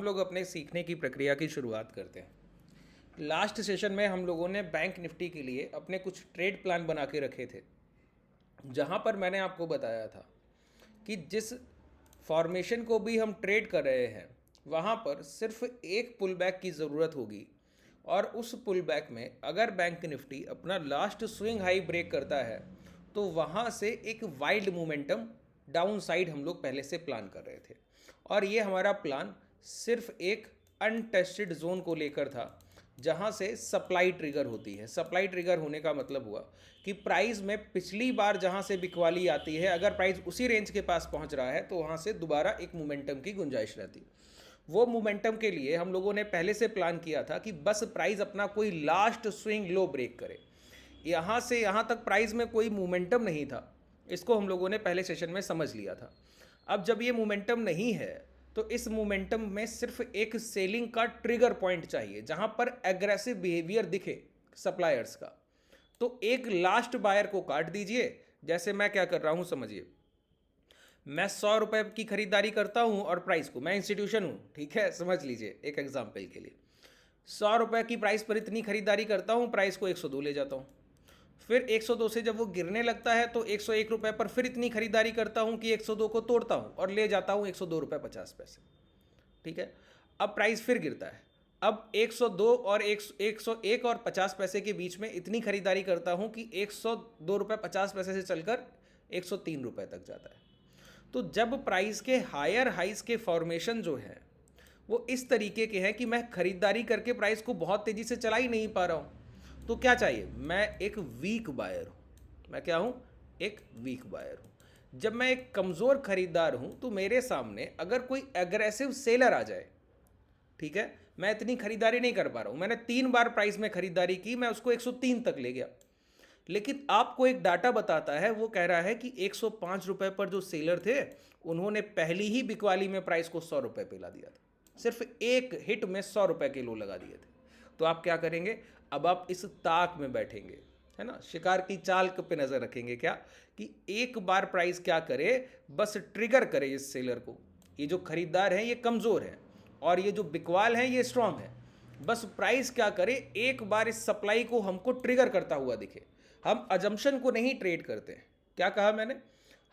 हम लोग अपने सीखने की प्रक्रिया की शुरुआत करते हैं। लास्ट सेशन में हम लोगों ने बैंक निफ्टी के लिए अपने कुछ ट्रेड प्लान बना के रखे थे, जहां पर मैंने आपको बताया था कि जिस फॉर्मेशन को भी हम ट्रेड कर रहे हैं वहां पर सिर्फ एक पुल बैक की ज़रूरत होगी, और उस पुल बैक में अगर बैंक निफ्टी अपना लास्ट स्विंग हाई ब्रेक करता है तो वहां से एक वाइल्ड मोमेंटम डाउन साइड हम लोग पहले से प्लान कर रहे थे। और ये हमारा प्लान सिर्फ एक अनटेस्टेड जोन को लेकर था, जहां से सप्लाई ट्रिगर होती है। सप्लाई ट्रिगर होने का मतलब हुआ कि प्राइस में पिछली बार जहां से बिकवाली आती है, अगर प्राइस उसी रेंज के पास पहुंच रहा है तो वहां से दोबारा एक मोमेंटम की गुंजाइश रहती। वो मोमेंटम के लिए हम लोगों ने पहले से प्लान किया था कि बस प्राइस अपना कोई लास्ट स्विंग लो ब्रेक करे। यहाँ से यहाँ तक प्राइस में कोई मोमेंटम नहीं था, इसको हम लोगों ने पहले सेशन में समझ लिया था। अब जब ये मोमेंटम नहीं है तो इस मोमेंटम में सिर्फ एक सेलिंग का ट्रिगर पॉइंट चाहिए, जहां पर एग्रेसिव बिहेवियर दिखे सप्लायर्स का। तो एक लास्ट बायर को काट दीजिए। जैसे मैं क्या कर रहा हूं समझिए, मैं 100 रुपए की खरीदारी करता हूं और प्राइस को, मैं इंस्टीट्यूशन हूं, ठीक है, समझ लीजिए एक एग्जाम्पल के लिए। 100 रुपए की प्राइस पर इतनी खरीदारी करता हूं, प्राइस को 102 ले जाता हूं। फिर 102 से जब वो गिरने लगता है तो 101 रुपए पर फिर इतनी खरीदारी करता हूं कि 102 को तोड़ता हूं और ले जाता हूं 102 रुपए 50 पैसे। ठीक है, अब प्राइस फिर गिरता है। अब 102 और 101 और 50 पैसे के बीच में इतनी खरीदारी करता हूं कि 102 रुपए 50 पैसे से चलकर 103 रुपए तक जाता है। तो जब प्राइस के हायर हाइस के फॉर्मेशन जो है वो इस तरीके के हैं कि मैं खरीदारी करके प्राइस को बहुत तेजी से चला ही नहीं पा रहा हूं, तो क्या चाहिए, मैं एक वीक बायर हूं। मैं क्या हूं, एक वीक बायर हूं। जब मैं एक कमज़ोर खरीदार हूं तो मेरे सामने अगर कोई एग्रेसिव सेलर आ जाए, ठीक है, मैं इतनी खरीदारी नहीं कर पा रहा हूं, मैंने 3 बार प्राइस में खरीदारी की, मैं उसको 103 तक ले गया, लेकिन आपको एक डाटा बताता है, वो कह रहा है कि 105 रुपए पर जो सेलर थे उन्होंने पहली ही बिकवाली में प्राइस को 100 रुपए पे ला दिया था। सिर्फ एक हिट में 100 रुपए के लो लगा दिए थे। तो आप क्या करेंगे, अब आप इस ताक में बैठेंगे, है ना, शिकार की चाल पे नजर रखेंगे, क्या कि एक बार प्राइस क्या करे, बस ट्रिगर करे इस सेलर को। ये जो खरीदार है ये कमजोर है और ये जो बिकवाल है ये स्ट्रांग है। बस प्राइस क्या करे, एक बार इस सप्लाई को हमको ट्रिगर करता हुआ दिखे। हम अजम्पशन को नहीं ट्रेड करते हैं। क्या कहा मैंने,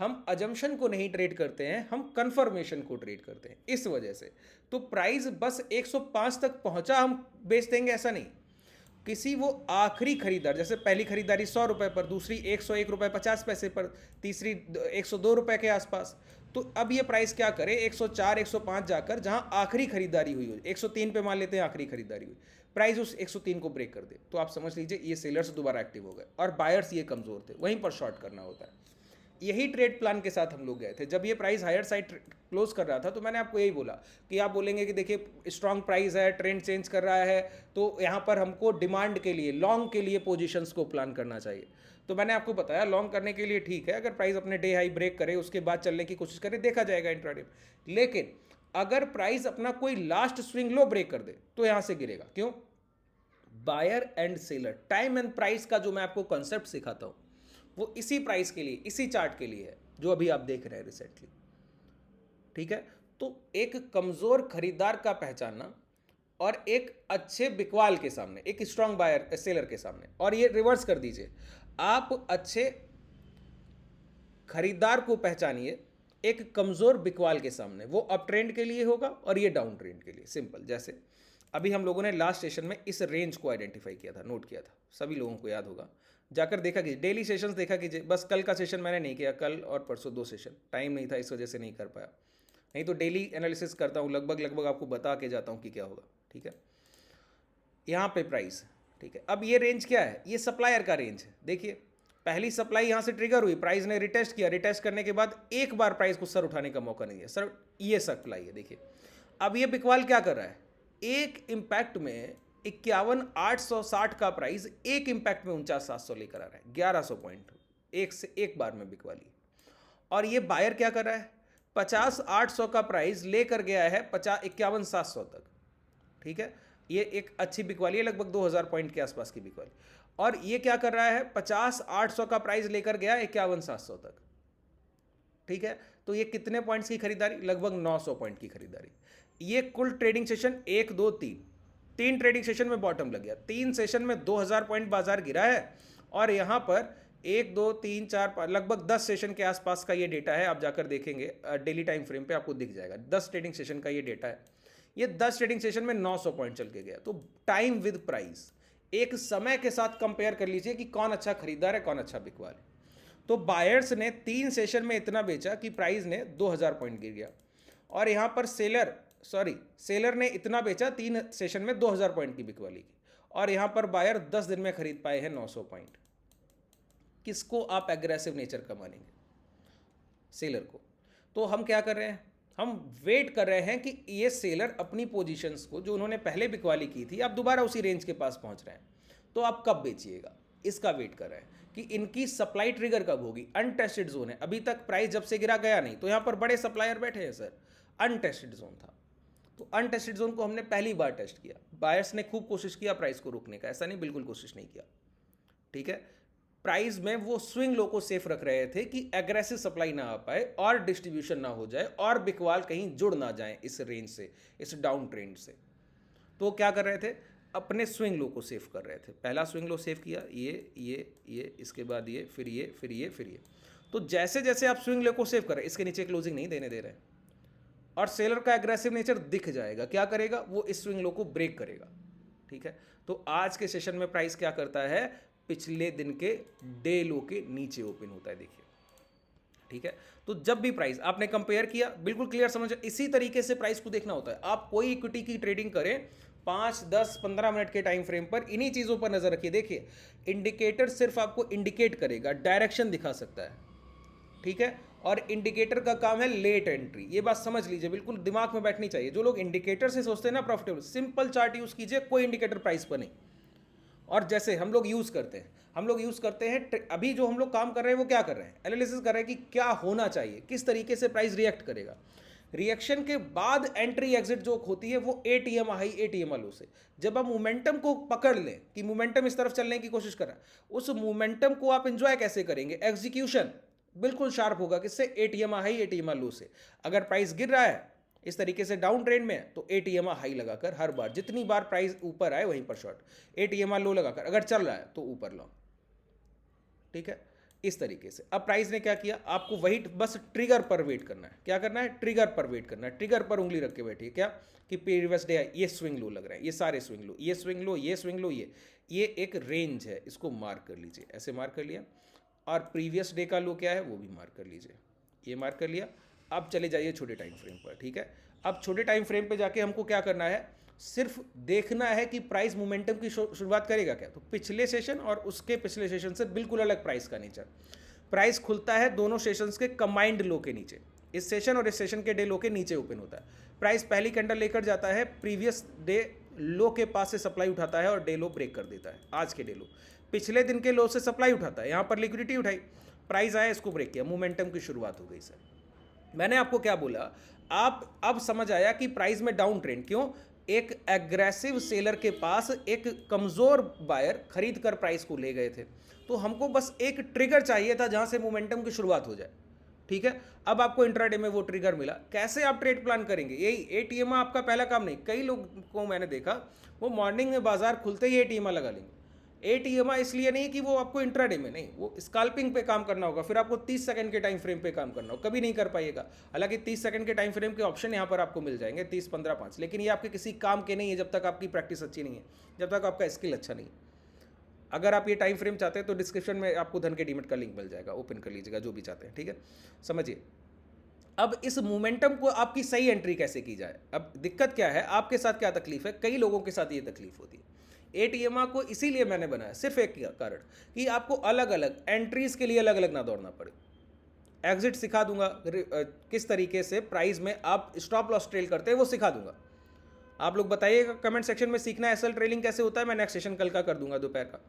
हम अजम्पशन को नहीं ट्रेड करते हैं, हम कंफर्मेशन को ट्रेड करते हैं। इस वजह से तो प्राइस बस 105 तक पहुंचा हम बेच देंगे, ऐसा नहीं। किसी वो आखिरी खरीदार, जैसे पहली खरीदारी 100 रुपए पर, दूसरी 101 रुपए 50 पैसे पर, तीसरी 102 रुपए के आसपास, तो अब ये प्राइस क्या करे, 104 105 जाकर जहां आखिरी खरीदारी हुई हो, 103 पे मान लेते हैं आखिरी खरीदारी हुई, प्राइस उस 103 को ब्रेक कर दे, तो आप समझ लीजिए ये सेलर्स दोबारा एक्टिव हो गए और बायर्स ये कमजोर थे, वहीं पर शॉर्ट करना होता है। यही ट्रेड प्लान के साथ हम लोग गए थे। जब ये प्राइस हायर साइड क्लोज कर रहा था तो मैंने आपको यही बोला कि आप बोलेंगे कि देखिए स्ट्रांग प्राइस है, ट्रेंड चेंज कर रहा है, तो यहाँ पर हमको डिमांड के लिए, लॉन्ग के लिए पोजीशंस को प्लान करना चाहिए। तो मैंने आपको बताया लॉन्ग करने के लिए ठीक है, अगर प्राइस अपने डे हाई ब्रेक करे उसके बाद चलने की कोशिश करे, देखा जाएगा इंट्राडे में। लेकिन अगर प्राइस अपना कोई लास्ट स्विंग लो ब्रेक कर दे तो यहाँ से गिरेगा। क्यों, buyer and seller, time and price का जो मैं आपको कॉन्सेप्ट सिखाता हूँ वो इसी प्राइस के लिए, इसी चार्ट के लिए है जो अभी आप देख रहे हैं रिसेंटली। ठीक है, तो एक कमजोर खरीदार का पहचानना और एक अच्छे बिकवाल के सामने, एक स्ट्रांग बायर सेलर के सामने, और ये रिवर्स कर दीजिए, आप अच्छे खरीदार को पहचानिए एक कमजोर बिकवाल के सामने। वो अप ट्रेंड के लिए होगा और ये डाउन ट्रेंड के लिए। सिंपल, जैसे अभी हम लोगों ने लास्ट सेशन में इस रेंज को आइडेंटिफाई किया था, नोट किया था, सभी लोगों को याद होगा, जाकर देखा कीजिए, डेली सेशंस देखा कीजिए। बस कल का सेशन मैंने नहीं किया, कल और परसों 2 सेशन, टाइम नहीं था इस वजह से नहीं कर पाया, नहीं तो डेली एनालिसिस करता हूँ, लगभग लगभग आपको बता के जाता हूँ कि क्या होगा। ठीक है, यहाँ पे प्राइस, ठीक है, अब ये रेंज क्या है, ये सप्लायर का रेंज है। देखिए पहली सप्लाई यहाँ से ट्रिगर हुई, प्राइस ने रिटेस्ट किया, रिटेस्ट करने के बाद एक बार प्राइस को सर उठाने का मौका नहीं है, सर ये सप्लाई है। देखिए अब ये बिकवाल क्या कर रहा है, एक इम्पैक्ट में 51,860 का प्राइस एक इम्पैक्ट में 49,700 लेकर आ रहा है, 1100 पॉइंट एक से एक बार में बिकवाली। और ये बायर क्या कर रहा है, 50,800 का प्राइस लेकर गया है 51,700 तक। ठीक है, ये एक अच्छी बिकवाली है, लगभग 2000 पॉइंट के आसपास की बिकवाली। और ये क्या कर रहा है, 50,800 का प्राइस लेकर गया 51,700 तक। ठीक है, तो ये कितने पॉइंट्स की खरीदारी, लगभग 900 पॉइंट की खरीदारी। ये कुल ट्रेडिंग सेशन 1 2 3 3 ट्रेडिंग सेशन में बॉटम लग गया। 3 सेशन में 2000 पॉइंट बाजार गिरा है और यहाँ पर 1 2 3 4 लगभग 10 सेशन के आसपास का ये डेटा है। आप जाकर देखेंगे डेली टाइम फ्रेम पे आपको दिख जाएगा। 10 ट्रेडिंग सेशन का ये डेटा है। ये 10 ट्रेडिंग सेशन में 900 पॉइंट चल के गया। तो टाइम विद प्राइस, एक समय के साथ कंपेयर कर लीजिए कि कौन अच्छा खरीदार है, कौन अच्छा बिकवाल है। तो बायर्स ने 3 सेशन में इतना बेचा कि प्राइस ने 2000 पॉइंट गिर गया और यहाँ पर सेलर ने इतना बेचा 3 सेशन में 2000 पॉइंट की बिकवाली की और यहाँ पर बायर 10 दिन में खरीद पाए हैं 900 पॉइंट। किसको आप एग्रेसिव नेचर का मानेंगे? सेलर को। तो हम क्या कर रहे हैं, हम वेट कर रहे हैं कि ये सेलर अपनी पोजीशंस को जो उन्होंने पहले बिकवाली की थी, आप दोबारा उसी रेंज के पास पहुंच रहे हैं, तो आप कब बेचिएगा, इसका वेट कर रहे हैं कि इनकी सप्लाई ट्रिगर कब होगी। अनटेस्टेड जोन है, अभी तक प्राइस जब से गिरा गया नहीं, तो यहाँ पर बड़े सप्लायर बैठे हैं सर, अनटेस्टेड जोन था। तो अनटेस्टेड जोन को हमने पहली बार टेस्ट किया। बायर्स ने खूब कोशिश किया प्राइस को रोकने का, ऐसा नहीं बिल्कुल कोशिश नहीं किया, ठीक है। प्राइस में वो स्विंग लो को सेफ रख रहे थे कि एग्रेसिव सप्लाई ना आ पाए और डिस्ट्रीब्यूशन ना हो जाए और बिकवाल कहीं जुड़ ना जाए इस रेंज से, इस डाउन ट्रेंड से। तो क्या कर रहे थे, अपने स्विंग लो को सेफ कर रहे थे। पहला स्विंग लो सेफ किया, ये इसके बाद ये, फिर ये, फिर ये, फिर ये। तो जैसे जैसे आप स्विंग लो को सेफ कर रहे हैं, इसके नीचे क्लोजिंग नहीं देने दे रहे हैं और सेलर का एग्रेसिव नेचर दिख जाएगा। क्या करेगा वो, इस स्विंग लो को ब्रेक करेगा, ठीक है। तो आज के सेशन में प्राइस क्या करता है, पिछले दिन के डे लो के नीचे ओपन होता है, देखिए, ठीक है। तो जब भी प्राइस आपने कंपेयर किया, बिल्कुल क्लियर समझ, इसी तरीके से प्राइस को देखना होता है। आप कोई इक्विटी की ट्रेडिंग करें 5 10 15 मिनट के टाइम फ्रेम पर, इन्हीं चीज़ों पर नजर रखिए। देखिए इंडिकेटर सिर्फ आपको इंडिकेट करेगा, डायरेक्शन दिखा सकता है, ठीक है। और इंडिकेटर का काम है लेट एंट्री, ये बात समझ लीजिए, बिल्कुल दिमाग में बैठनी चाहिए। जो लोग इंडिकेटर से सोचते हैं ना प्रॉफिटेबल, सिंपल चार्ट यूज कीजिए, कोई इंडिकेटर प्राइस पर नहीं। और जैसे हम लोग यूज़ करते हैं अभी जो हम लोग काम कर रहे हैं वो क्या कर रहे हैं, एनालिसिस कर रहे हैं कि क्या होना चाहिए, किस तरीके से प्राइस रिएक्ट करेगा। रिएक्शन के बाद एंट्री एग्जिट जो होती है वो एटीएम हाई एटीएम लो से, जब हम मोमेंटम को पकड़ लें कि मोमेंटम इस तरफ चलने की कोशिश कर रहा है, उस मोमेंटम को आप एंजॉय कैसे करेंगे, एग्जीक्यूशन बिल्कुल शार्प होगा, किससे, एटीएम हाई एटीएम लो से। अगर प्राइस गिर रहा है इस तरीके से डाउन ट्रेंड में, तो एटीएम हाई लगाकर हर बार जितनी बार प्राइस ऊपर आए वहीं पर शॉर्ट, एटीएम लो लगाकर अगर चल रहा है तो ऊपर लॉन्ग, ठीक है, इस तरीके से। अब प्राइस ने क्या किया, आपको वही बस ट्रिगर पर वेट करना है। क्या करना है, ट्रिगर पर वेट करना है। ट्रिगर पर उंगली रख के बैठिए, क्या कि प्रीवियस डे ये स्विंग लो लग रहा है, ये सारे स्विंग लो, ये स्विंग लो, ये स्विंग लो, ये एक रेंज है, इसको मार्क कर लीजिए, ऐसे मार्क कर लिया। और प्रीवियस डे का लो क्या है वो भी मार्क कर लीजिए, ये मार्क कर लिया। अब चले जाइए छोटे टाइम फ्रेम पर, ठीक है। अब छोटे टाइम फ्रेम पे जाके हमको क्या करना है, सिर्फ देखना है कि प्राइस मोमेंटम की शुरुआत करेगा क्या। तो पिछले सेशन और उसके पिछले सेशन से बिल्कुल अलग प्राइस का नेचर। प्राइस खुलता है दोनों सेशंस के कंबाइंड लो के नीचे, इस सेशन और इस सेशन के डे लो के नीचे ओपन होता है। प्राइस पहली कैंडल लेकर जाता है, प्रीवियस डे लो के पास से सप्लाई उठाता है और डे लो ब्रेक कर देता है। आज के डे लो पिछले दिन के लो से सप्लाई उठाता है, यहाँ पर लिक्विडिटी उठाई, प्राइस आया, इसको ब्रेक किया, मोमेंटम की शुरुआत हो गई सर। मैंने आपको क्या बोला, आप अब समझ आया कि प्राइस में डाउन ट्रेंड क्यों, एक एग्रेसिव सेलर के पास एक कमजोर बायर खरीद कर प्राइस को ले गए थे। तो हमको बस एक ट्रिगर चाहिए था जहां से मोमेंटम की शुरुआत हो जाए, ठीक है। अब आपको इंट्राडे में वो ट्रिगर मिला, कैसे आप ट्रेड प्लान करेंगे, यही एटीएम आपका पहला काम नहीं। कई लोग को मैंने देखा वो मॉर्निंग में बाजार खुलते ही एटीएम लगा लेंगे। एटीएम इसलिए नहीं कि वो आपको इंट्राडे में नहीं, वो स्कैल्पिंग पे काम करना होगा, फिर आपको 30 सेकंड के टाइम फ्रेम पे काम करना होगा, कभी नहीं कर पाइएगा। हालांकि 30 सेकंड के टाइम फ्रेम के ऑप्शन यहाँ पर आपको मिल जाएंगे 30 15 5, लेकिन ये आपके किसी काम के नहीं है जब तक आपकी प्रैक्टिस अच्छी नहीं है, जब तक आपका स्किल अच्छा नहीं है। अगर आप ये टाइम फ्रेम चाहते हैं तो डिस्क्रिप्शन में आपको धन के डीमेट का लिंक मिल जाएगा, ओपन कर लीजिएगा जो भी चाहते हैं, ठीक है। समझिए अब इस मोमेंटम को आपकी सही एंट्री कैसे की जाए। अब दिक्कत क्या है, आपके साथ क्या तकलीफ है, कई लोगों के साथ ये तकलीफ होती है। एटीएम को इसीलिए मैंने बनाया सिर्फ एक कारण कि आपको अलग अलग एंट्रीज के लिए अलग अलग ना दौड़ना पड़े। एग्जिट सिखा दूंगा, किस तरीके से प्राइस में आप स्टॉप लॉस ट्रेल करते हैं वो सिखा दूंगा। आप लोग बताइएगा कमेंट सेक्शन में, सीखना एसएल ट्रेलिंग कैसे होता है, मैं नेक्स्ट सेशन कल का कर दूंगा दोपहर का।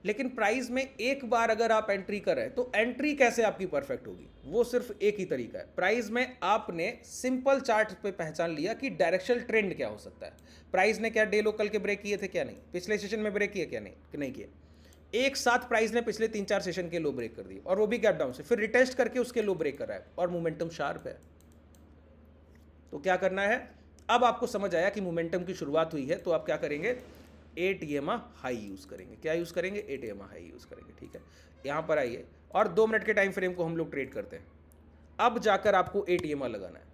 लेकिन प्राइस में एक बार अगर आप एंट्री करें तो एंट्री कैसे आपकी परफेक्ट होगी, वो सिर्फ एक ही तरीका है। प्राइस में आपने सिंपल चार्ट पे पहचान लिया कि डायरेक्शनल ट्रेंड क्या हो सकता है। प्राइस ने क्या डे लो कल के ब्रेक किए थे, क्या नहीं, पिछले सेशन में ब्रेक किए क्या नहीं किए। एक साथ प्राइस ने पिछले 3-4 सेशन के लो ब्रेक कर दिए और वो भी गैप डाउन से, फिर रिटेस्ट करके उसके लो ब्रेक कर रहा है और मोमेंटम शार्प है। तो क्या करना है, अब आपको समझ आया कि मोमेंटम की शुरुआत हुई है, तो आप क्या करेंगे, 8 EMA हाई यूज़ करेंगे। क्या यूज़ करेंगे, 8 EMA हाई यूज़ करेंगे। ठीक है, यहाँ पर आइए और 2 मिनट के टाइम फ्रेम को हम लोग ट्रेड करते हैं। अब जाकर आपको 8 EMA लगाना है।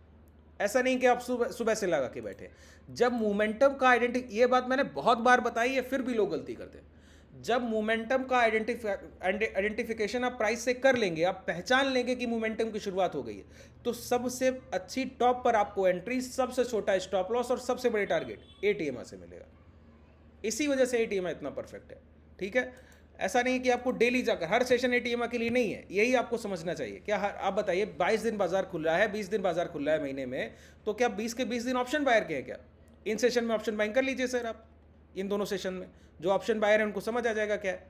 ऐसा नहीं कि आप सुबह सुबह से लगा के बैठे। जब मोमेंटम का ये बात मैंने बहुत बार बताई है, फिर भी लोग गलती करते हैं। जब मोमेंटम का आइडेंटिफिकेशन आप प्राइस से कर लेंगे, आप पहचान लेंगे कि मोमेंटम की शुरुआत हो गई है, तो सबसे अच्छी टॉप पर आपको एंट्री, सबसे छोटा स्टॉप लॉस और सबसे बड़े टारगेट 8 EMA से मिलेगा। इसी वजह से 8 EMA इतना परफेक्ट है। ठीक है, ऐसा नहीं कि आपको डेली जाकर हर सेशन 8 EMA के लिए नहीं है, यही आपको समझना चाहिए। क्या आप बताइए, 22 दिन बाजार खुल रहा है, 20 दिन बाजार खुल रहा है महीने में, तो क्या 20 के 20 दिन ऑप्शन बायर के हैं क्या? इन सेशन में ऑप्शन बाइंग कर लीजिए सर आप, इन दोनों सेशन में जो ऑप्शन बायर है उनको समझ आ जाएगा क्या है।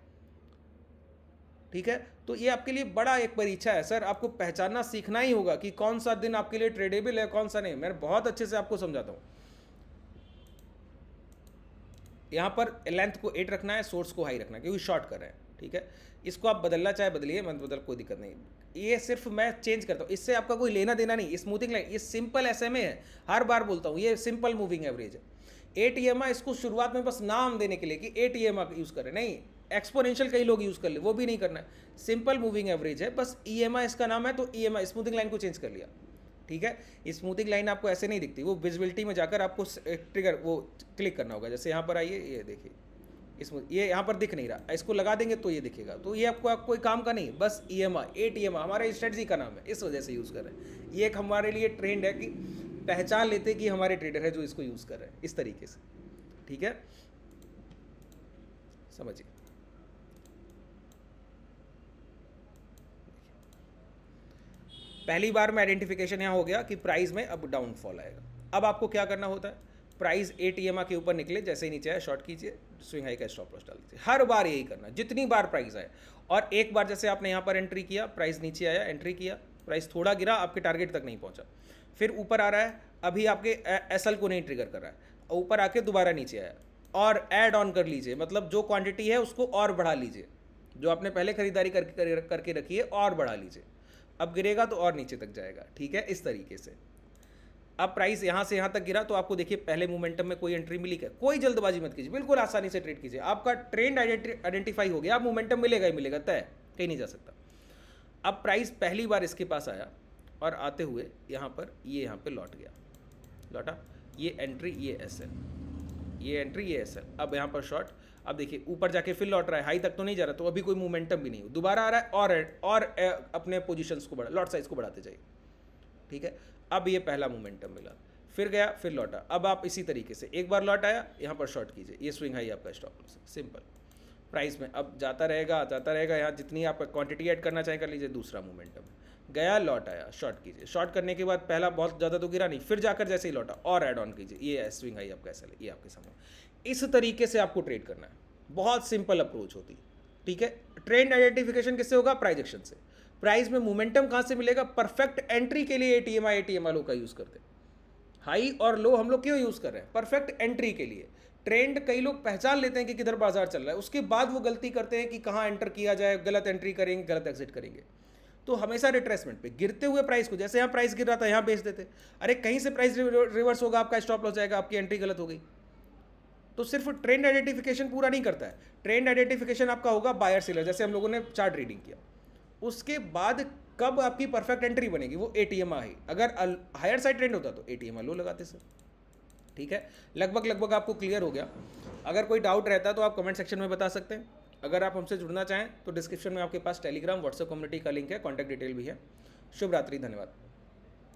ठीक है, तो ये आपके लिए बड़ा एक परीक्षा है सर, आपको पहचानना सीखना ही होगा कि कौन सा दिन आपके लिए ट्रेडेबल है, कौन सा नहीं। मैं बहुत अच्छे से आपको समझाता हूँ। यहाँ पर लेंथ को 8 रखना है, सोर्स को हाई रखना है, क्योंकि शॉर्ट कर रहे हैं। ठीक है, इसको आप बदलना चाहे बदलिए, मैं बदल, कोई दिक्कत नहीं। ये सिर्फ मैं चेंज करता हूँ, इससे आपका कोई लेना देना नहीं। स्मूथिंग लाइन ये सिंपल SMA है, हर बार बोलता हूँ, ये सिंपल मूविंग एवरेज है। 8 EMA इसको शुरुआत में बस नाम देने के लिए कि 8 EMA यूज़ करें, नहीं एक्सपोनेंशियल कई लोग यूज़ कर ले, वो भी नहीं करना है। सिंपल मूविंग एवरेज है, बस EMA इसका नाम है, तो EMA स्मूथिंग लाइन को चेंज कर लिया। ठीक है, स्मूथिंग लाइन आपको ऐसे नहीं दिखती, वो विजिबिलिटी में जाकर आपको ट्रिगर वो क्लिक करना होगा। जैसे यहाँ पर आइए, ये देखिए ये यहाँ पर दिख नहीं रहा, इसको लगा देंगे तो ये दिखेगा। तो ये आपको कोई काम का नहीं, बस EMA 8 EMA हमारा स्ट्रेटजी का नाम है, इस वजह से यूज़ कर रहे हैं। ये एक हमारे लिए ट्रेंड है कि पहचान लेते कि हमारे ट्रेडर है जो इसको यूज़ कर रहे हैं, इस तरीके से। ठीक है, समझिए। पहली बार में आइडेंटिफिकेशन यहाँ हो गया कि प्राइस में अब डाउनफॉल आएगा। अब आपको क्या करना होता है, प्राइस 8 EMA के ऊपर निकले, जैसे ही नीचे आए शॉर्ट कीजिए, स्विंग हाई का स्टॉप लॉस डाल दीजिए। हर बार यही करना, जितनी बार प्राइस आए। और एक बार जैसे आपने यहाँ पर एंट्री किया, प्राइस नीचे आया, एंट्री किया, प्राइस थोड़ा गिरा, आपके टारगेट तक नहीं पहुँचा, फिर ऊपर आ रहा है, अभी आपके SL को नहीं ट्रिगर कर रहा है, ऊपर आके दोबारा नीचे आया, और ऐड ऑन कर लीजिए, मतलब जो क्वांटिटी है उसको और बढ़ा लीजिए, जो आपने पहले खरीदारी करके रखी है और बढ़ा लीजिए। अब गिरेगा तो और नीचे तक जाएगा। ठीक है, इस तरीके से। अब प्राइस यहाँ से यहाँ तक गिरा, तो आपको देखिए पहले मोमेंटम में कोई एंट्री मिली क्या, कोई जल्दबाजी मत कीजिए, बिल्कुल आसानी से ट्रेड कीजिए। आपका ट्रेंड आइडेंटिफाई हो गया, अब मोमेंटम मिलेगा ही मिलेगा, तय, कहीं नहीं जा सकता। अब प्राइस पहली बार इसके पास आया और आते हुए यहाँ पर ये यहाँ पे लौट गया, लौटा, ये एंट्री, ये SL, ये एंट्री, ये SL। अब यहाँ पर शॉर्ट, अब देखिए ऊपर जाके फिर लौट रहा है, हाई तक तो नहीं जा रहा, तो अभी कोई मोमेंटम भी नहीं हो, दोबारा आ रहा है और अपने पोजीशंस को बढ़ा, लॉट साइज को बढ़ाते जाइए। ठीक है, अब ये पहला मोमेंटम मिला, फिर गया, फिर लौटा। अब आप इसी तरीके से एक बार लौट आया, यहाँ पर शॉर्ट कीजिए, ये स्विंग हाई आपका स्टॉप लॉस है, सिंपल। प्राइस में अब जाता रहेगा, यहाँ जितनी आप क्वांटिटी ऐड करना चाहें कर लीजिए। दूसरा मोमेंटम गया, लौट आया, शॉर्ट कीजिए, शॉर्ट करने के बाद पहला बहुत ज़्यादा तो गिरा नहीं, फिर जाकर जैसे ही लौटा और ऐड ऑन कीजिए, ये स्विंग हाई आपका SL, ये आपके सामने। इस तरीके से आपको ट्रेड करना है, बहुत सिंपल अप्रोच होती है। ठीक है, ट्रेंड आइडेंटिफिकेशन किससे होगा, प्राइजेक्शन से। प्राइस में मोमेंटम कहाँ से मिलेगा, परफेक्ट एंट्री के लिए 8 EMA लो का यूज़ करते हैं। हाई और लो हम लोग क्यों यूज़ कर रहे हैं, परफेक्ट एंट्री के लिए। ट्रेंड कई लोग पहचान लेते हैं कि किधर बाजार चल रहा है, उसके बाद वो गलती करते हैं कि कहाँ एंटर किया जाए, गलत एंट्री करेंगे, गलत एग्जिट करेंगे। तो हमेशा रिट्रेसमेंट पे गिरते हुए प्राइस को, जैसे यहाँ प्राइस गिर रहा था यहाँ बेच देते, अरे कहीं से प्राइस रिवर्स होगा, आपका स्टॉप लॉस जाएगा, आपकी एंट्री गलत हो गई। तो सिर्फ ट्रेंड आइडेंटिफिकेशन पूरा नहीं करता है, ट्रेंड आइडेंटिफिकेशन आपका होगा बायर सेलर, जैसे हम लोगों ने चार्ट रीडिंग किया, उसके बाद कब आपकी परफेक्ट एंट्री बनेगी, वो 8 EMA हाई। अगर हायर साइड ट्रेंड होता तो 8 EMA लो लगाते सर। ठीक है, लगभग आपको क्लियर हो गया। अगर कोई डाउट रहता है तो आप कमेंट सेक्शन में बता सकते हैं। अगर आप हमसे जुड़ना चाहें तो डिस्क्रिप्शन में आपके पास टेलीग्राम, व्हाट्सएप कम्युनिटी का लिंक है, कॉन्टैक्ट डिटेल भी है। शुभ रात्रि, धन्यवाद।